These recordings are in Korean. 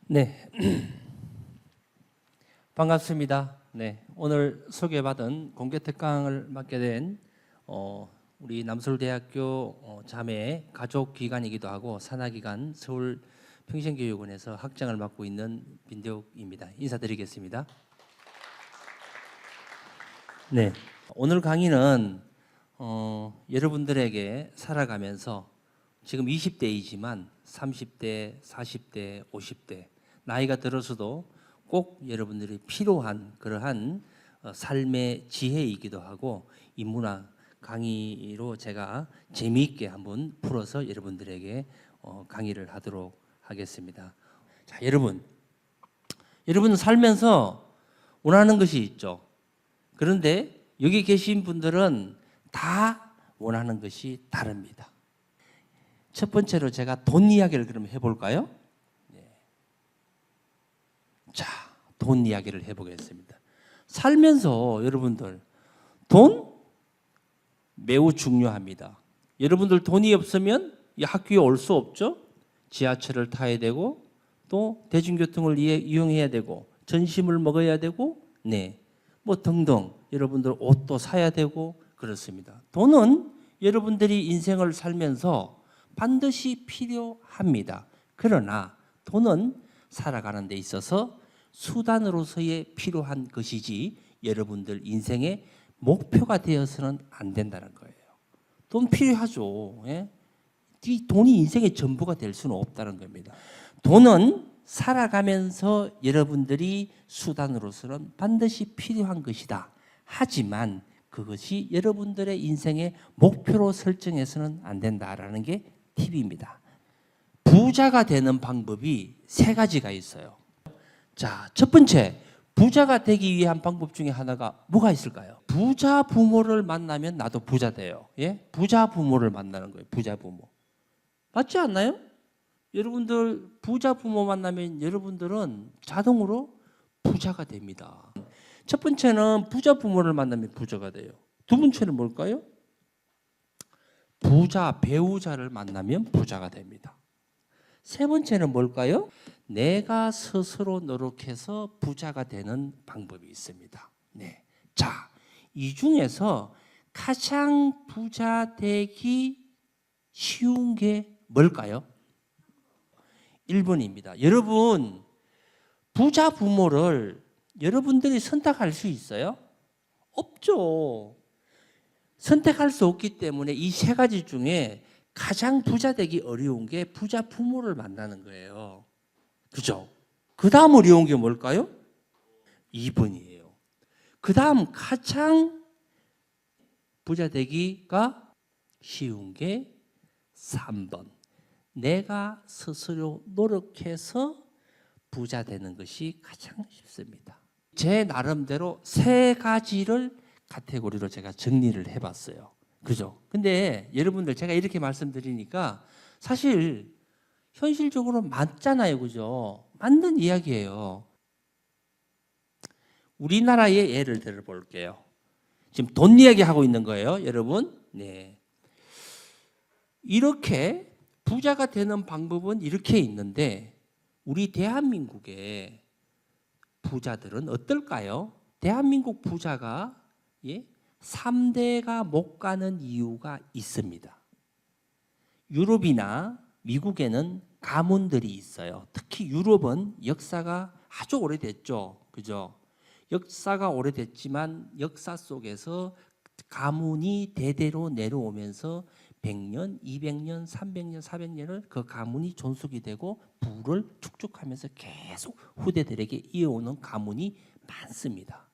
네, 반갑습니다. 네, 오늘 소개받은 공개 특강을 맡게 된 우리 남서울대학교 자매 가족기관이기도 하고 산하기관 서울 평생교육원에서 학장을 맡고 있는 민대욱입니다. 인사드리겠습니다. 네, 오늘 강의는 여러분들에게 살아가면서 지금 20대이지만 30대, 40대, 50대 나이가 들어서도 꼭 여러분들이 필요한 그러한 삶의 지혜이기도 하고 인문학 강의로 제가 재미있게 한번 풀어서 여러분들에게 강의를 하도록 하겠습니다. 자, 여러분 살면서 원하는 것이 있죠. 그런데 여기 계신 분들은 다 원하는 것이 다릅니다. 첫 번째로 제가 돈 이야기를 그럼 해볼까요? 자, 돈 이야기를 해보겠습니다. 살면서 여러분들 돈 매우 중요합니다. 여러분들 돈이 없으면 이 학교에 올 수 없죠. 지하철을 타야 되고 또 대중교통을 이용해야 되고 점심을 먹어야 되고 뭐 등등 여러분들 옷도 사야 되고 그렇습니다. 돈은 여러분들이 인생을 살면서 반드시 필요합니다. 그러나 돈은 살아가는 데 있어서 수단으로서의 필요한 것이지 여러분들 인생의 목표가 되어서는 안 된다는 거예요. 돈 필요하죠. 예? 이 돈이 인생의 전부가 될 수는 없다는 겁니다. 돈은 살아가면서 여러분들이 수단으로서는 반드시 필요한 것이다. 하지만 그것이 여러분들의 인생의 목표로 설정해서는 안 된다라는 게 팁입니다. 부자가 되는 방법이 세 가지가 있어요. 자, 첫 번째, 부자가 되기 위한 방법 중에 하나가 뭐가 있을까요? 부자 부모를 만나면 나도 부자 돼요. 예? 부자 부모를 만나는 거예요. 부자 부모. 맞지 않나요? 여러분들 부자 부모 만나면 여러분들은 자동으로 부자가 됩니다. 첫 번째는 부자 부모를 만나면 부자가 돼요. 두 번째는 뭘까요? 부자 배우자를 만나면 부자가 됩니다. 세 번째는 뭘까요? 내가 스스로 노력해서 부자가 되는 방법이 있습니다. 네. 자, 이 중에서 가장 부자 되기 쉬운 게 뭘까요? 1번입니다. 여러분, 부자 부모를 여러분들이 선택할 수 있어요? 없죠. 선택할 수 없기 때문에 이 세 가지 중에 가장 부자 되기 어려운 게 부자 부모를 만나는 거예요. 그죠? 그 다음 어려운 게 뭘까요? 2번이에요. 그 다음 가장 부자 되기가 쉬운 게 3번. 내가 스스로 노력해서 부자 되는 것이 가장 쉽습니다. 제 나름대로 세 가지를 카테고리로 제가 정리를 해봤어요. 그죠? 근데 여러분들 제가 이렇게 말씀드리니까 사실 현실적으로 맞잖아요. 그죠? 맞는 이야기예요. 우리나라의 예를 들어볼게요. 지금 돈 이야기하고 있는 거예요. 여러분. 네. 이렇게 부자가 되는 방법은 이렇게 있는데 우리 대한민국의 부자들은 어떨까요? 대한민국 부자가 3대가 못 가는 이유가 있습니다. 유럽이나 미국에는 가문들이 있어요. 특히 유럽은 역사가 아주 오래됐죠. 그죠? 역사가 오래됐지만 역사 속에서 가문이 대대로 내려오면서 100년, 200년, 300년, 400년을 그 가문이 존속이 되고 부를 축적하면서 계속 후대들에게 이어오는 가문이 많습니다.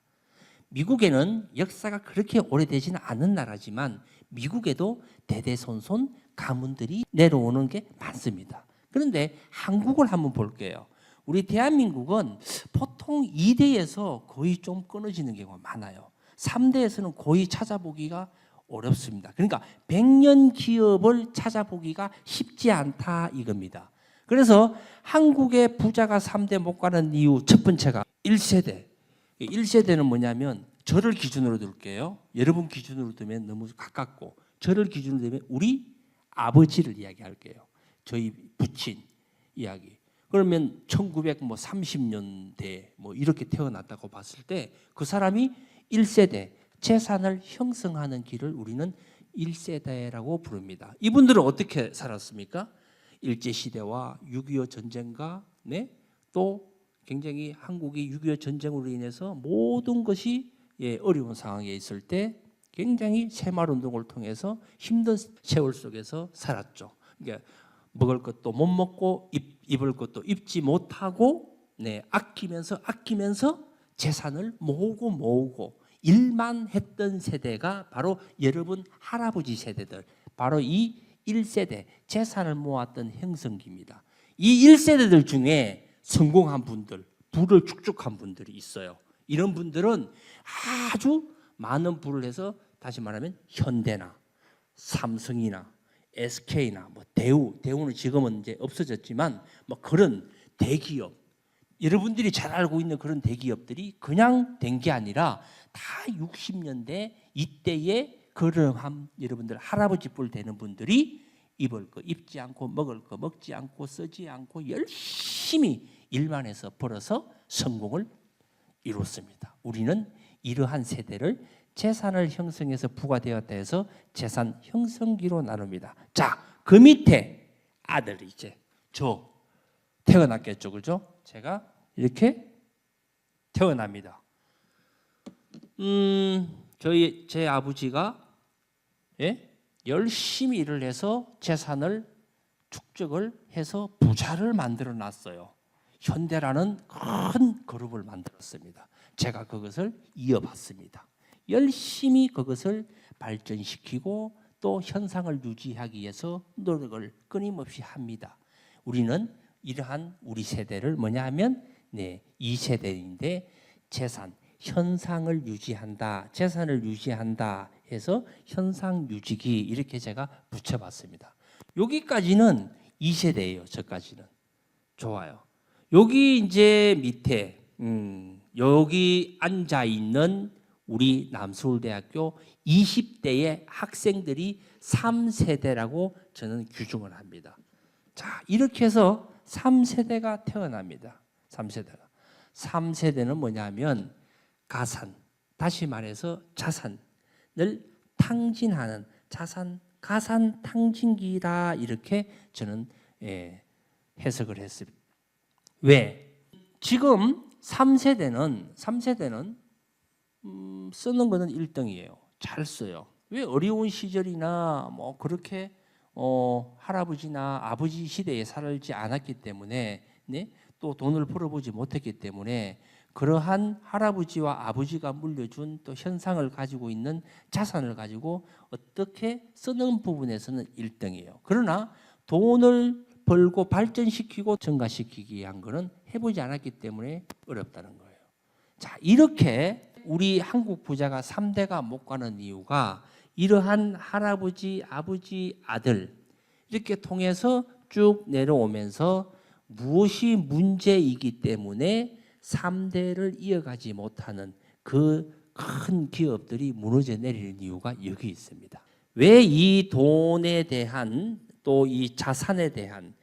미국에는 역사가 그렇게 오래되지는 않은 나라지만 미국에도 대대손손 가문들이 내려오는 게 많습니다. 그런데 한국을 한번 볼게요. 우리 대한민국은 보통 2대에서 거의 좀 끊어지는 경우가 많아요. 3대에서는 거의 찾아보기가 어렵습니다. 그러니까 100년 기업을 찾아보기가 쉽지 않다 이겁니다. 그래서 한국의 부자가 3대 못 가는 이유 첫 번째가 1세대. 1세대는 뭐냐면 저를 기준으로 둘게요. 여러분 기준으로 두면 너무 가깝고 저를 기준으로 두면 우리 아버지를 이야기할게요. 저희 부친 이야기. 그러면 1930년대 뭐 이렇게 태어났다고 봤을 때 그 사람이 1세대 재산을 형성하는 길을 우리는 1세대라고 부릅니다. 이분들은 어떻게 살았습니까? 일제시대와 6.25 전쟁과 또 굉장히 한국이 6.25 전쟁으로 인해서 모든 것이 어려운 상황에 있을 때 굉장히 새마을운동을 통해서 힘든 세월 속에서 살았죠. 그러니까 먹을 것도 못 먹고 입을 것도 입지 못하고 아끼면서 재산을 모으고 일만 했던 세대가 바로 여러분 할아버지 세대들, 바로 이 1세대 재산을 모았던 형성기입니다. 이 1세대들 중에 성공한 분들, 부를 축적한 분들이 있어요. 이런 분들은 아주 많은 부를 해서 다시 말하면 현대나 삼성이나 SK나 뭐 대우는 지금은 이제 없어졌지만 뭐 그런 대기업, 여러분들이 잘 알고 있는 그런 대기업들이 그냥 된 게 아니라 다 60년대 이때에 그러한 여러분들 할아버지 뿔 되는 분들이 입을 거 입지 않고 먹을 거 먹지 않고 쓰지 않고 열심히 일만 해서 벌어서 성공을 이뤘습니다. 우리는 이러한 세대를 재산을 형성해서 부가되었다 해서 재산 형성기로 나눕니다. 자, 그 밑에 아들이 이제 저 태어났겠죠, 그죠? 제가 이렇게 태어납니다. 제 아버지가 열심히 일을 해서 재산을 축적을 해서 부자를 만들어 놨어요. 현대라는 큰 그룹을 만들었습니다. 제가 그것을 이어받습니다. 열심히 그것을 발전시키고 또 현상을 유지하기 위해서 노력을 끊임없이 합니다. 우리는 이러한 우리 세대를 뭐냐 하면 2세대인데 재산, 현상을 유지한다, 재산을 유지한다 해서 현상 유지기 이렇게 제가 붙여봤습니다. 여기까지는 2세대예요. 저까지는. 좋아요. 여기 이제 밑에 여기 앉아 있는 우리 남서울대학교 20대의 학생들이 3세대라고 저는 규정을 합니다. 자, 이렇게 해서 3세대가 태어납니다. 3세대는 뭐냐면 가산, 다시 말해서 자산을 탕진하는 가산 탕진기다 이렇게 저는 해석을 했습니다. 왜? 지금 3세대는 쓰는 거는 1등이에요. 잘 써요. 왜? 어려운 시절이나 뭐 그렇게 할아버지나 아버지 시대에 살지 않았기 때문에 또 돈을 벌어보지 못했기 때문에 그러한 할아버지와 아버지가 물려준 또 현상을 가지고 있는 자산을 가지고 어떻게 쓰는 부분에서는 1등이에요. 그러나 돈을 벌고 발전시키고 증가시키기 위한 거는 해보지 않았기 때문에 어렵다는 거예요. 자, 이렇게 우리 한국 부자가 3대가 못 가는 이유가 이러한 할아버지, 아버지, 아들 이렇게 통해서 쭉 내려오면서 무엇이 문제이기 때문에 3대를 이어가지 못하는 그 큰 기업들이 무너져 내리는 이유가 여기 있습니다. 왜 이 돈에 대한 또 이 자산에 대한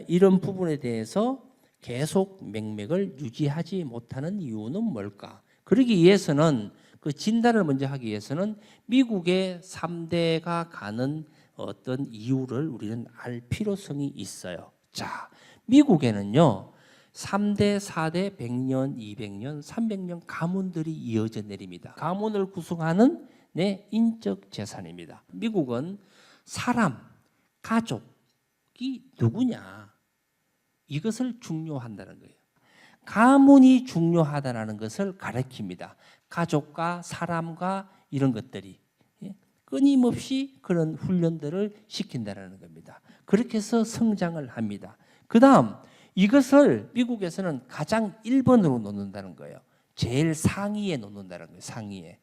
이런 부분에 대해서 계속 맥락을 유지하지 못하는 이유는 뭘까? 그러기 위해서는 그 진단을 먼저 하기 위해서는 미국의 3대가 가는 어떤 이유를 우리는 알 필요성이 있어요. 자, 미국에는요 3대, 4대, 100년, 200년, 300년 가문들이 이어져 내립니다. 가문을 구성하는 인적 재산입니다. 미국은 사람, 가족이 누구냐 이것을 중요한다는 거예요. 가문이 중요하다는 것을 가리킵니다. 가족과 사람과 이런 것들이 끊임없이 그런 훈련들을 시킨다는 겁니다. 그렇게 해서 성장을 합니다. 그 다음 이것을 미국에서는 가장 1번으로 놓는다는 거예요. 제일 상위에 놓는다는 거예요. 상위에.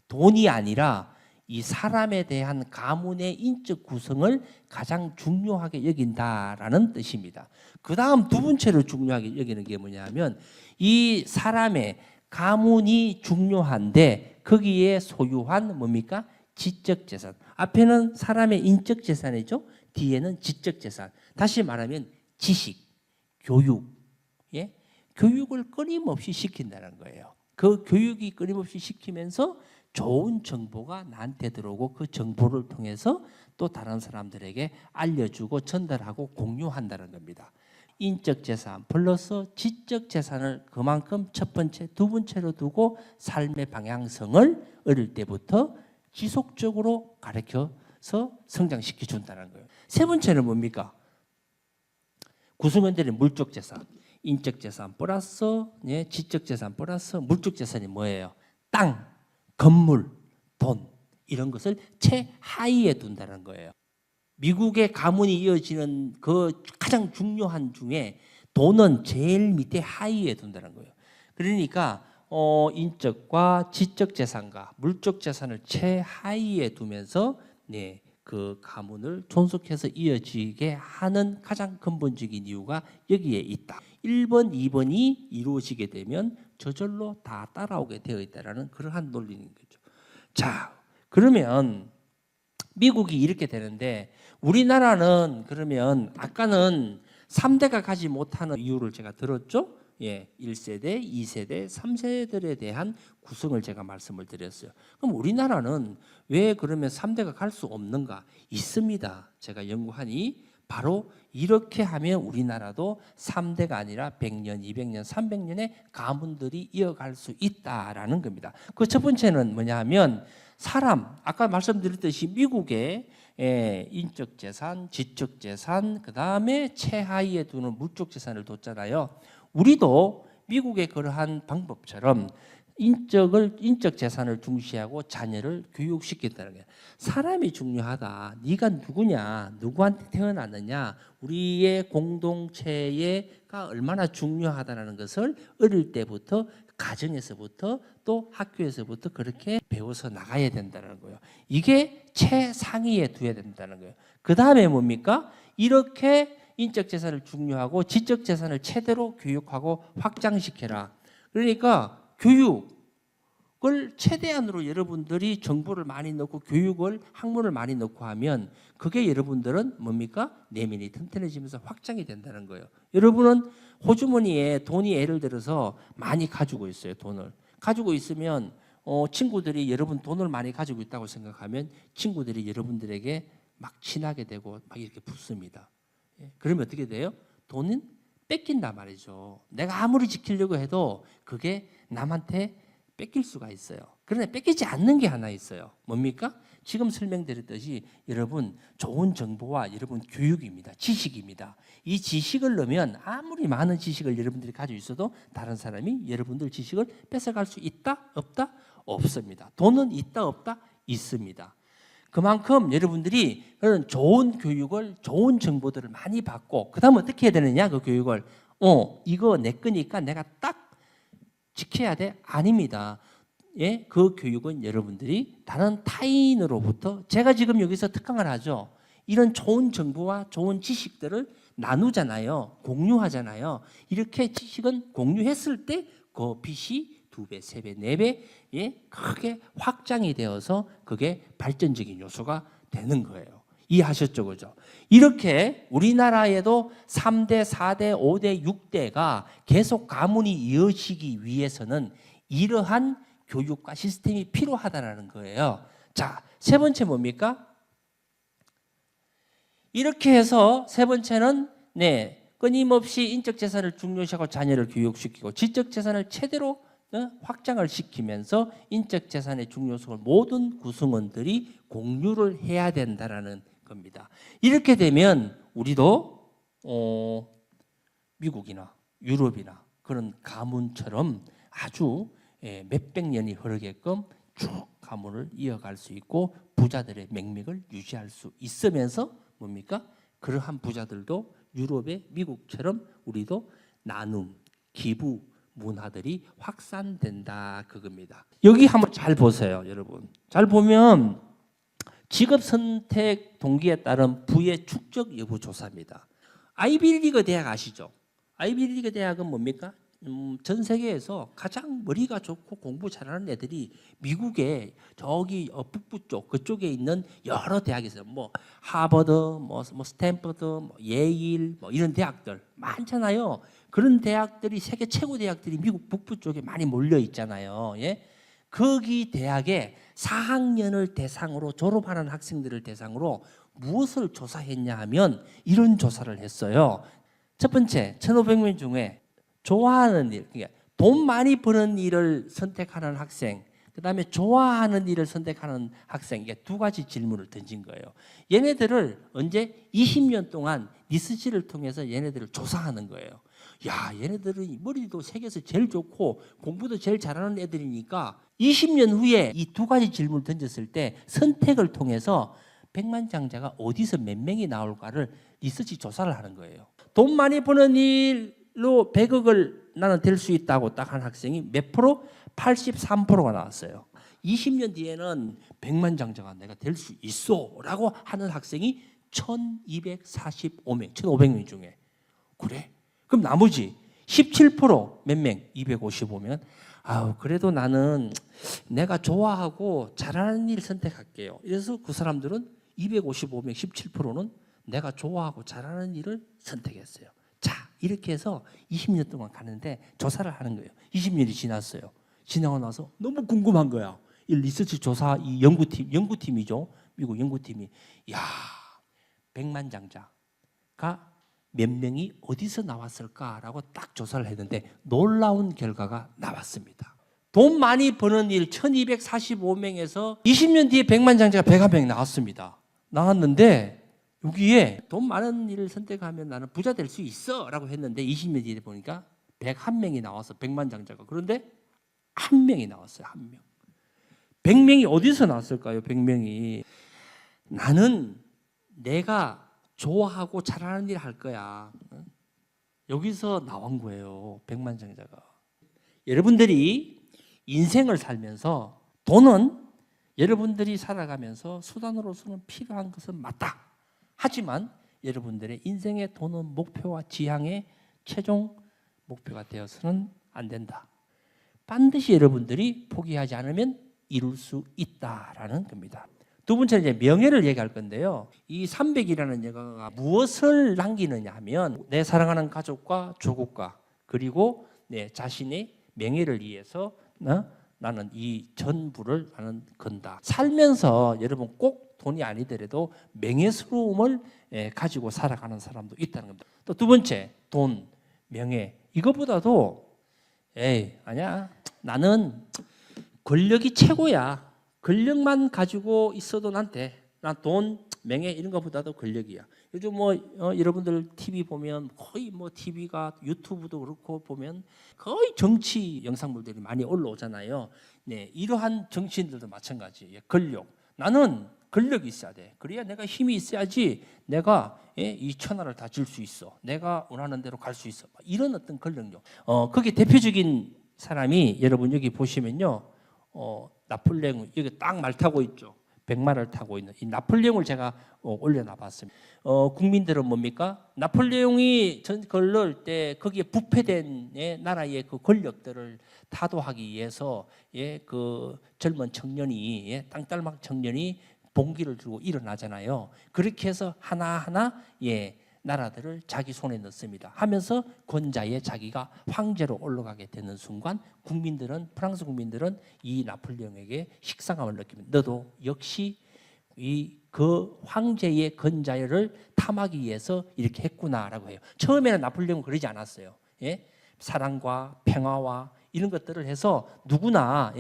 돈이 아니라 이 사람에 대한 가문의 인적 구성을 가장 중요하게 여긴다라는 뜻입니다. 그 다음 두 번째로 중요하게 여기는 게 뭐냐면 이 사람의 가문이 중요한데 거기에 소유한 뭡니까? 지적 재산. 앞에는 사람의 인적 재산이죠. 뒤에는 지적 재산. 다시 말하면 지식, 교육, 예? 교육을 끊임없이 시킨다는 거예요. 그 교육이 끊임없이 시키면서 좋은 정보가 나한테 들어오고 그 정보를 통해서 또 다른 사람들에게 알려주고 전달하고 공유한다는 겁니다. 인적 재산 플러스 지적 재산을 그만큼 첫 번째, 두 번째로 두고 삶의 방향성을 어릴 때부터 지속적으로 가르쳐서 성장시켜 준다는 거예요. 세 번째는 뭡니까? 구성원들의 물적 재산, 인적 재산 플러스 지적 재산 플러스 물적 재산이 뭐예요? 땅, 건물, 돈 이런 것을 최하위에 둔다는 거예요. 미국의 가문이 이어지는 그 가장 중요한 중에 돈은 제일 밑에 하위에 둔다는 거예요. 그러니까 인적과 지적 재산과 물적 재산을 최하위에 두면서 그 가문을 존속해서 이어지게 하는 가장 근본적인 이유가 여기에 있다. 1번, 2번이 이루어지게 되면 저절로 다 따라오게 되어 있다는 그러한 논리인 거죠. 자, 그러면 미국이 이렇게 되는데 우리나라는 그러면 아까는 3대가 가지 못하는 이유를 제가 들었죠? 예, 1세대, 2세대, 3세대에 대한 구성을 제가 말씀을 드렸어요. 그럼 우리나라는 왜 그러면 3대가 갈 수 없는가? 있습니다. 제가 연구하니 바로 이렇게 하면 우리나라도 3대가 아니라 100년, 200년, 300년의 가문들이 이어갈 수 있다라는 겁니다. 그 첫 번째는 뭐냐 하면 사람, 아까 말씀드렸듯이 미국의 인적 재산, 지적 재산, 그 다음에 최하위에 두는 물적 재산을 뒀잖아요. 우리도 미국의 그러한 방법처럼 인적 재산을 중시하고 자녀를 교육시킨다는 거예요. 사람이 중요하다. 네가 누구냐, 누구한테 태어났느냐, 우리의 공동체가 얼마나 중요하다는 것을 어릴 때부터 가정에서부터 또 학교에서부터 그렇게 배워서 나가야 된다는 거예요. 이게 최상위에 두어야 된다는 거예요. 그 다음에 뭡니까? 이렇게 인적 재산을 중요하고 지적 재산을 최대로 교육하고 확장시켜라. 그러니까 교육을 최대한으로 여러분들이 정보를 많이 넣고 교육을 학문을 많이 넣고 하면 그게 여러분들은 뭡니까? 내면이 튼튼해지면서 확장이 된다는 거예요. 여러분은 호주머니에 돈이 예를 들어서 많이 가지고 있어요. 돈을 가지고 있으면 친구들이 여러분 돈을 많이 가지고 있다고 생각하면 친구들이 여러분들에게 막 친하게 되고 막 이렇게 붙습니다. 그러면 어떻게 돼요? 돈은 뺏긴단 말이죠. 내가 아무리 지키려고 해도 그게 남한테 뺏길 수가 있어요. 그러나 뺏기지 않는 게 하나 있어요. 뭡니까? 지금 설명드렸듯이 여러분 좋은 정보와 여러분 교육입니다. 지식입니다. 이 지식을 넣으면 아무리 많은 지식을 여러분들이 가지고 있어도 다른 사람이 여러분들 지식을 뺏어갈 수 있다? 없다? 없습니다. 돈은 있다? 없다? 있습니다. 그만큼 여러분들이 그런 좋은 교육을, 좋은 정보들을 많이 받고 그 다음 어떻게 해야 되느냐? 그 교육을 이거 내 거니까 내가 딱 지켜야 돼? 아닙니다. 예, 그 교육은 여러분들이 다른 타인으로부터 제가 지금 여기서 특강을 하죠. 이런 좋은 정보와 좋은 지식들을 나누잖아요. 공유하잖아요. 이렇게 지식은 공유했을 때 그 빛이 2배, 3배, 4배 크게 확장이 되어서 그게 발전적인 요소가 되는 거예요. 이해하셨죠? 그죠? 이렇게 우리나라에도 3대, 4대, 5대, 6대가 계속 가문이 이어지기 위해서는 이러한 교육과 시스템이 필요하다는 거예요. 자, 세 번째 뭡니까? 이렇게 해서 세 번째는 끊임없이 인적 재산을 중요시하고 자녀를 교육시키고 지적 재산을 최대로 확장을 시키면서 인적 재산의 중요성을 모든 구성원들이 공유를 해야 된다는 겁니다. 이렇게 되면 우리도 미국이나 유럽이나 그런 가문처럼 아주 몇백 년이 흐르게끔 쭉 가문을 이어갈 수 있고 부자들의 맥락을 유지할 수 있으면서 뭡니까? 그러한 부자들도 유럽의 미국처럼 우리도 나눔, 기부 문화들이 확산된다 그겁니다. 여기 한번 잘 보세요, 여러분. 잘 보면 직업 선택 동기에 따른 부의 축적 여부 조사입니다. 아이비리그 대학 아시죠? 아이비리그 대학은 뭡니까? 전 세계에서 가장 머리가 좋고 공부 잘하는 애들이 미국의 저기 북부 쪽 그쪽에 있는 여러 대학에서 뭐 하버드, 뭐 스탠퍼드, 뭐 예일 뭐 이런 대학들 많잖아요. 그런 대학들이 세계 최고 대학들이 미국 북부 쪽에 많이 몰려 있잖아요. 예? 거기 대학에 4학년을 대상으로 졸업하는 학생들을 대상으로 무엇을 조사했냐 하면 이런 조사를 했어요. 첫 번째, 1,500명 중에 좋아하는 일, 그러니까 돈 많이 버는 일을 선택하는 학생, 그 다음에 좋아하는 일을 선택하는 학생, 이게 두 가지 질문을 던진 거예요. 얘네들을 언제 20년 동안 리서치를 통해서 얘네들을 조사하는 거예요. 야, 얘네들은 머리도 세계에서 제일 좋고 공부도 제일 잘하는 애들이니까 20년 후에 이 두 가지 질문을 던졌을 때 선택을 통해서 백만장자가 어디서 몇 명이 나올까를 리서치 조사를 하는 거예요. 돈 많이 버는 일로 100억을 나는 될 수 있다고 딱 한 학생이 몇 프로? 83%가 나왔어요. 20년 뒤에는 백만장자가 내가 될 수 있어 라고 하는 학생이 1245명, 1500명 중에. 그래? 그럼 나머지 17%몇 명? 255명. 아우, 그래도 나는 내가 좋아하고 잘하는 일 선택할게요. 그래서 그 사람들은 255명, 17%는 내가 좋아하고 잘하는 일을 선택했어요. 자, 이렇게 해서 20년 동안 가는데 조사를 하는 거예요. 20년이 지났어요. 지나고 나서 너무 궁금한 거야. 이 리서치 조사 이 연구팀이죠. 미국 연구팀이 야, 백만장자가 몇 명이 어디서 나왔을까라고 딱 조사를 했는데 놀라운 결과가 나왔습니다. 돈 많이 버는 일 1245명에서 20년 뒤에 백만장자가 101명 나왔습니다. 나왔는데 여기에 돈 많은 일을 선택하면 나는 부자 될 수 있어 라고 했는데 20년 뒤에 보니까 101명이 나와서 백만장자가. 그런데 한 명이 나왔어요. 한 명. 100명이 어디서 나왔을까요? 100명이 나는 내가 좋아하고 잘하는 일 할 거야. 여기서 나온 거예요. 백만장자가. 여러분들이 인생을 살면서 돈은 여러분들이 살아가면서 수단으로서는 필요한 것은 맞다. 하지만 여러분들의 인생의 돈은 목표와 지향의 최종 목표가 되어서는 안 된다. 반드시 여러분들이 포기하지 않으면 이룰 수 있다라는 겁니다. 두 번째는 이제 명예를 얘기할 건데요. 이 300이라는 영화가 무엇을 남기느냐 하면 내 사랑하는 가족과 조국과 그리고 내 자신의 명예를 위해서 나는 이 전부를 나는 건다. 살면서 여러분 꼭 돈이 아니더라도 명예스러움을 가지고 살아가는 사람도 있다는 겁니다. 또 두 번째, 돈, 명예. 이거보다도 아니야. 나는 권력이 최고야. 권력만 가지고 있어도 난 돼. 난 돈, 명예 이런 것보다도 권력이야. 요즘 뭐 여러분들 TV 보면 거의 뭐 TV가 유튜브도 그렇고 보면 거의 정치 영상물들이 많이 올라오잖아요. 네, 이러한 정치인들도 마찬가지. 권력. 나는 권력이 있어야 돼. 그래야 내가 힘이 있어야지 내가 이 천하를 다 질 수 있어. 내가 원하는 대로 갈 수 있어. 이런 어떤 권력력. 거기 대표적인 사람이 여러분 여기 보시면요. 나폴레옹 여기 딱 말 타고 있죠. 백마를 타고 있는 이 나폴레옹을 제가 올려놔봤습니다. 국민들은 뭡니까? 나폴레옹이 전걸을 때 거기에 부패된 나라의 그 권력들을 타도하기 위해서 그 젊은 청년이 땅딸막 청년이 봉기를 들고 일어나잖아요. 그렇게 해서 하나하나 나라들을 자기 손에 넣습니다. 하면서 권자의 자기가 황제로 올라가게 되는 순간 프랑스 국민들은 이 나폴레옹에게 식상함을 느낍니다. 너도 역시 그 황제의 권자를 탐하기 위해서 이렇게 했구나라고 해요. 처음에는 나폴레옹은 그러지 않았어요. 사랑과 평화와 이런 것들을 해서 누구나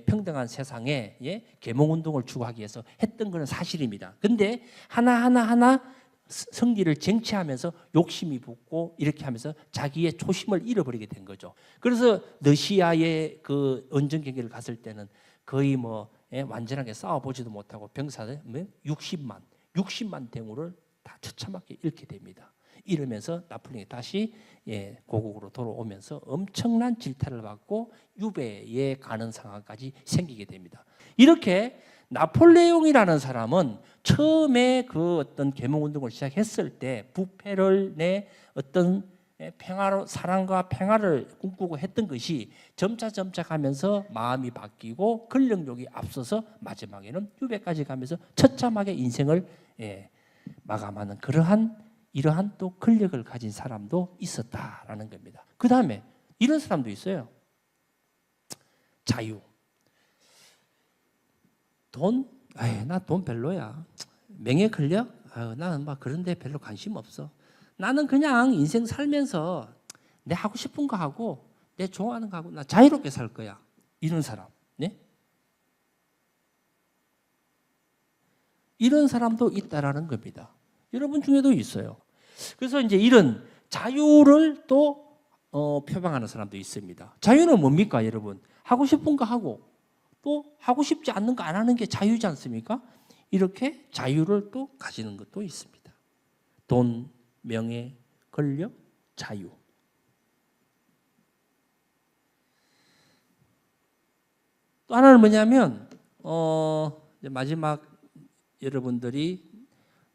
평등한 세상에 계몽운동을 추구하기 위해서 했던 것은 사실입니다. 근데 하나 성리를 쟁취하면서 욕심이 붙고 이렇게 하면서 자기의 초심을 잃어버리게 된 거죠. 그래서 러시아의 그 원정 경기를 갔을 때는 거의 완전하게 싸워보지도 못하고 병사들 60만 대군을 다 처참하게 잃게 됩니다. 이러면서 나폴레옹이 다시 고국으로 돌아오면서 엄청난 질타를 받고 유배에 가는 상황까지 생기게 됩니다. 이렇게 나폴레옹이라는 사람은 처음에 그 어떤 계몽운동을 시작했을 때 부패를 내 어떤 평화로 사랑과 평화를 꿈꾸고 했던 것이 점차 가면서 마음이 바뀌고 권력욕이 앞서서 마지막에는 유배까지 가면서 처참하게 인생을 마감하는 이러한 또 권력을 가진 사람도 있었다라는 겁니다. 그 다음에 이런 사람도 있어요. 자유. 나 돈 별로야. 명예 권력? 나는 막 그런 데 별로 관심 없어. 나는 그냥 인생 살면서 내 하고 싶은 거 하고 내 좋아하는 거 하고 나 자유롭게 살 거야. 이런 사람. 네? 이런 사람도 있다라는 겁니다. 여러분 중에도 있어요. 그래서 이제 이런 자유를 또 표방하는 사람도 있습니다. 자유는 뭡니까, 여러분? 하고 싶은 거 하고 또 하고 싶지 않는 거 안 하는 게 자유지 않습니까? 이렇게 자유를 또 가지는 것도 있습니다. 돈, 명예, 권력, 자유. 또 하나는 뭐냐면 이제 마지막 여러분들이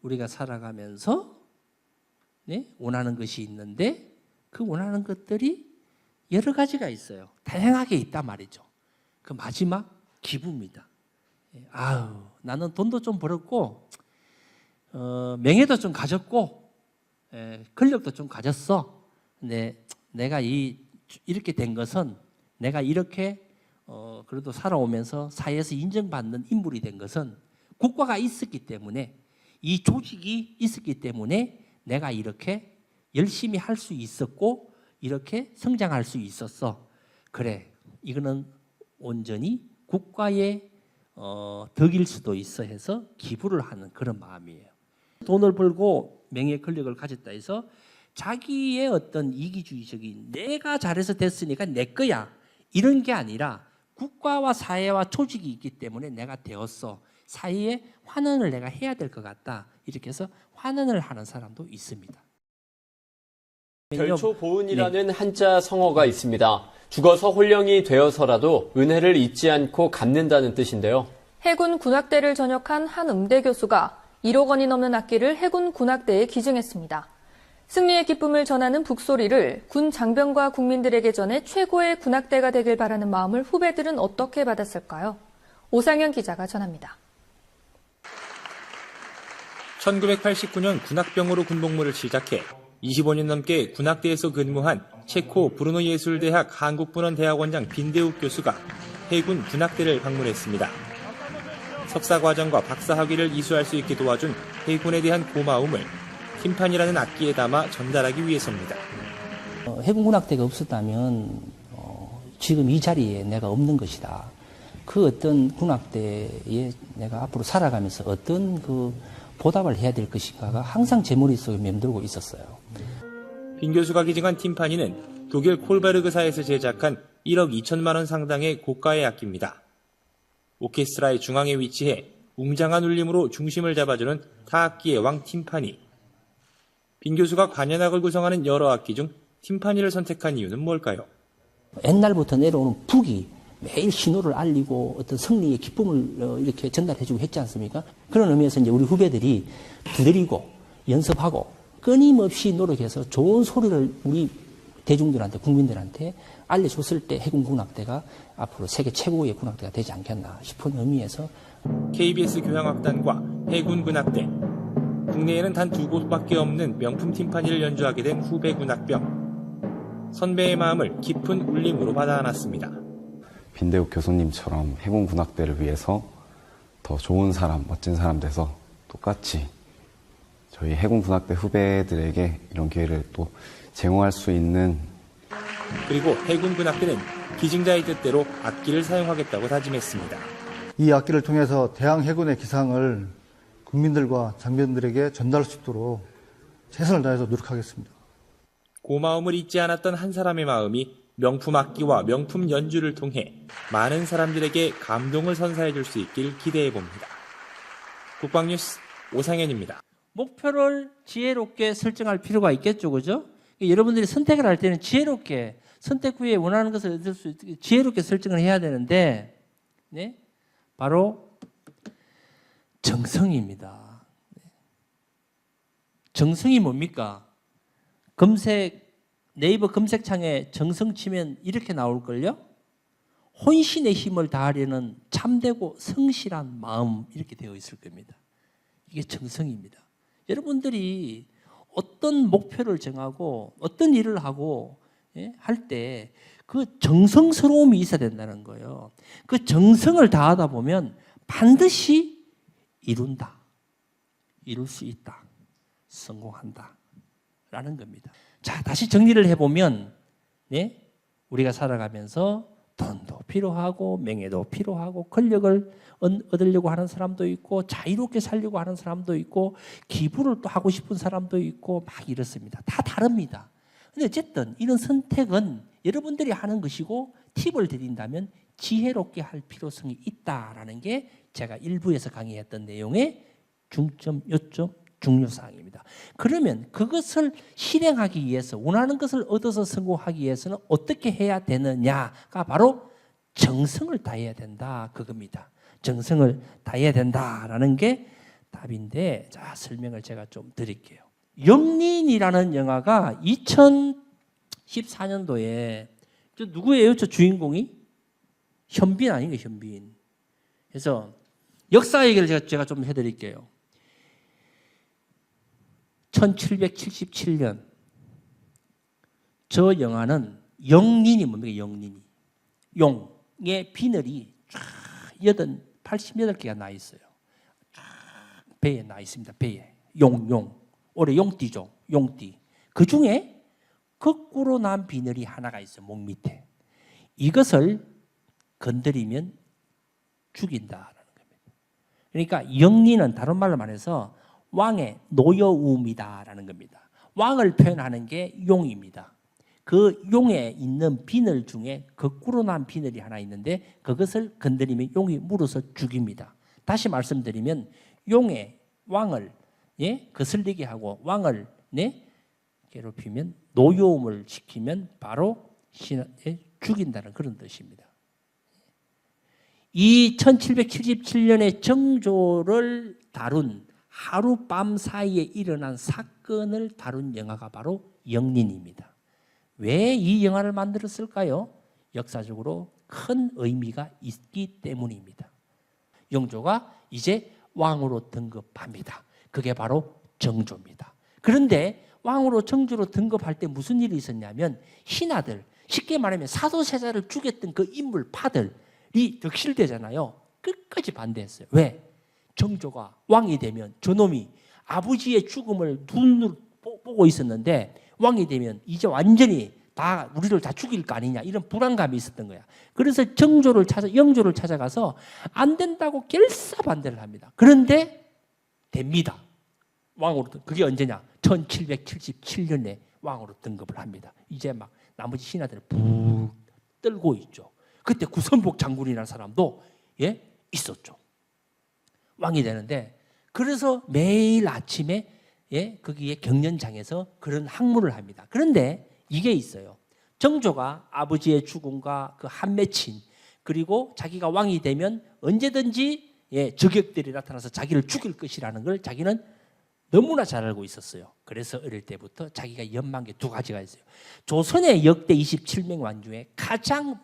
우리가 살아가면서 원하는 것이 있는데 그 원하는 것들이 여러 가지가 있어요. 다양하게 있단 말이죠. 그 마지막 기부입니다. 나는 돈도 좀 벌었고 명예도 좀 가졌고 권력도 좀 가졌어. 근데 내가 이렇게 된 것은 내가 이렇게 그래도 살아오면서 사회에서 인정받는 인물이 된 것은 국가가 있었기 때문에 이 조직이 있었기 때문에 내가 이렇게 열심히 할 수 있었고 이렇게 성장할 수 있었어. 그래, 이거는 온전히 국가의 덕일 수도 있어 해서 기부를 하는 그런 마음이에요. 돈을 벌고 명예 권력을 가졌다 해서 자기의 어떤 이기주의적인 내가 잘해서 됐으니까 내 거야 이런 게 아니라 국가와 사회와 조직이 있기 때문에 내가 되었어. 사회에 환원을 내가 해야 될 것 같다. 이렇게 해서 환원을 하는 사람도 있습니다. 별초보은이라는 한자 성어가 있습니다. 죽어서 홀령이 되어서라도 은혜를 잊지 않고 갚는다는 뜻인데요. 해군 군악대를 전역한 한 음대 교수가 1억 원이 넘는 악기를 해군 군악대에 기증했습니다. 승리의 기쁨을 전하는 북소리를 군 장병과 국민들에게 전해 최고의 군악대가 되길 바라는 마음을 후배들은 어떻게 받았을까요? 오상현 기자가 전합니다. 1989년 군악병으로 군복무를 시작해 25년 넘게 군악대에서 근무한 체코 브루노 예술대학 한국분원대학원장 빈대욱 교수가 해군 군악대를 방문했습니다. 석사과정과 박사학위를 이수할 수 있게 도와준 해군에 대한 고마움을 팀판이라는 악기에 담아 전달하기 위해서입니다. 해군 군악대가 없었다면 지금 이 자리에 내가 없는 것이다. 그 어떤 군악대에 내가 앞으로 살아가면서 어떤 그 보답을 해야 될 것인가가 항상 제 머릿속에 맴돌고 있었어요. 빈 교수가 기증한 팀파니는 독일 콜베르그사에서 제작한 1억 2천만 원 상당의 고가의 악기입니다. 오케스트라의 중앙에 위치해 웅장한 울림으로 중심을 잡아주는 타악기의 왕 팀파니. 빈 교수가 관현악을 구성하는 여러 악기 중 팀파니를 선택한 이유는 뭘까요? 옛날부터 내려오는 북이 매일 신호를 알리고 어떤 승리의 기쁨을 이렇게 전달해주고 했지 않습니까? 그런 의미에서 이제 우리 후배들이 두드리고 연습하고 끊임없이 노력해서 좋은 소리를 우리 대중들한테, 국민들한테 알려줬을 때 해군 군악대가 앞으로 세계 최고의 군악대가 되지 않겠나 싶은 의미에서 KBS 교향악단과 해군 군악대. 국내에는 단 2곳밖에 없는 명품 팀파니를 연주하게 된 후배 군악병. 선배의 마음을 깊은 울림으로 받아 안았습니다. 빈대욱 교수님처럼 해군 군악대를 위해서 더 좋은 사람, 멋진 사람 돼서 똑같이 저희 해군 군악대 후배들에게 이런 기회를 또 제공할 수 있는. 그리고 해군 군악대는 기증자의 뜻대로 악기를 사용하겠다고 다짐했습니다. 이 악기를 통해서 대항 해군의 기상을 국민들과 장병들에게 전달할 수 있도록 최선을 다해서 노력하겠습니다. 고마움을 잊지 않았던 한 사람의 마음이 명품 악기와 명품 연주를 통해 많은 사람들에게 감동을 선사해 줄 수 있길 기대해 봅니다. 국방뉴스 오상현입니다. 목표를 지혜롭게 설정할 필요가 있겠죠, 그죠? 여러분들이 선택을 할 때는 지혜롭게 선택 후에 원하는 것을 얻을 수 있게 지혜롭게 설정을 해야 되는데, 네? 바로 정성입니다. 정성이 뭡니까? 검색 네이버 검색창에 정성 치면 이렇게 나올걸요? 혼신의 힘을 다하려는 참되고 성실한 마음 이렇게 되어 있을 겁니다. 이게 정성입니다. 여러분들이 어떤 목표를 정하고 어떤 일을 하고 할 때 그 정성스러움이 있어야 된다는 거예요. 그 정성을 다하다 보면 반드시 이룬다. 이룰 수 있다. 성공한다. 라는 겁니다. 자, 다시 정리를 해보면 우리가 살아가면서 돈도 필요하고 명예도 필요하고 권력을 얻으려고 하는 사람도 있고 자유롭게 살려고 하는 사람도 있고 기부를 또 하고 싶은 사람도 있고 막 이렇습니다. 다 다릅니다. 근데 어쨌든 이런 선택은 여러분들이 하는 것이고 팁을 드린다면 지혜롭게 할 필요성이 있다라는 게 제가 일부에서 강의했던 내용의 중점, 요점, 중요사항입니다. 그러면 그것을 실행하기 위해서 원하는 것을 얻어서 성공하기 위해서는 어떻게 해야 되느냐가 바로 정성을 다해야 된다 그겁니다. 정성을 다해야 된다라는 게 답인데 자 설명을 제가 좀 드릴게요. 영린이라는 영화가 2014년도에 저 누구예요? 저 주인공이? 현빈 아닌가요? 현빈. 그래서 역사 얘기를 제가 좀 해드릴게요. 1777년 저 영화는 영린이 뭡니까? 영린이. 용의 비늘이 쫙 88개가 나 있어요. 쫙 배에 나 있습니다. 배에. 용. 올해 용띠죠. 용띠. 그 중에 거꾸로 난 비늘이 하나가 있어요. 목 밑에. 이것을 건드리면 죽인다라는 겁니다. 그러니까 영린은 다른 말로 말해서 왕의 노여움이다라는 겁니다. 왕을 표현하는 게 용입니다. 그 용에 있는 비늘 중에 거꾸로 난 비늘이 하나 있는데 그것을 건드리면 용이 물어서 죽입니다. 다시 말씀드리면 용의 왕을 거슬리게 하고 왕을 괴롭히면 노여움을 시키면 바로 죽인다는 그런 뜻입니다. 이 1777년에 정조를 다룬 하룻밤 사이에 일어난 사건을 다룬 영화가 바로 영린입니다. 왜 이 영화를 만들었을까요? 역사적으로 큰 의미가 있기 때문입니다. 영조가 이제 왕으로 등극합니다. 그게 바로 정조입니다. 그런데 왕으로 정조로 등극할 때 무슨 일이 있었냐면 신하들, 쉽게 말하면 사도세자를 죽였던 그 인물 파들이 득실되잖아요. 끝까지 반대했어요. 왜? 정조가 왕이 되면 저놈이 아버지의 죽음을 눈으로 보고 있었는데 왕이 되면 이제 완전히 다 우리를 다 죽일 거 아니냐 이런 불안감이 있었던 거야. 그래서 영조를 찾아가서 안 된다고 결사반대를 합니다. 그런데 됩니다. 왕으로 그게 언제냐? 1777년에 왕으로 등극을 합니다. 이제 막 나머지 신하들을 푹 떨고 있죠. 그때 구선복 장군이라는 사람도 있었죠. 왕이 되는데 그래서 매일 아침에 거기에 경연장에서 그런 학문을 합니다. 그런데 이게 있어요. 정조가 아버지의 죽음과 그 한맺힌 그리고 자기가 왕이 되면 언제든지 적역들이 나타나서 자기를 죽일 것이라는 걸 자기는 너무나 잘 알고 있었어요. 그래서 어릴 때부터 자기가 연만 게 두 가지가 있어요. 조선의 역대 27명 왕 중에 가장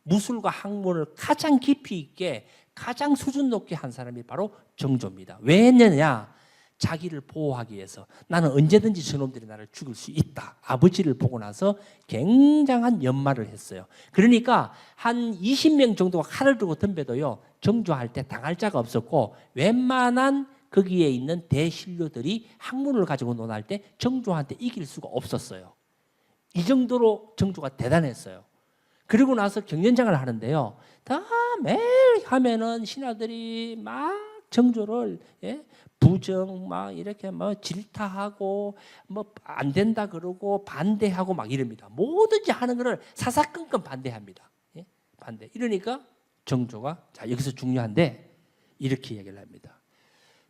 무술과 학문을 가장 깊이 있게 가장 수준 높게 한 사람이 바로 정조입니다. 왜 했느냐? 자기를 보호하기 위해서 나는 언제든지 저놈들이 나를 죽일 수 있다. 아버지를 보고 나서 굉장한 연말을 했어요. 그러니까 한 20명 정도가 칼을 들고 덤벼도요. 정조할 때 당할 자가 없었고 웬만한 거기에 있는 대신료들이 학문을 가지고 논할 때 정조한테 이길 수가 없었어요. 이 정도로 정조가 대단했어요. 그리고 나서 경연장을 하는데요. 다 매일 하면은 신하들이 막 정조를 부정 막 이렇게 뭐 질타하고 뭐 안 된다 그러고 반대하고 막 이럽니다. 뭐든지 하는 거를 사사건건 반대합니다. 반대. 이러니까 정조가 자 여기서 중요한데 이렇게 얘기를 합니다.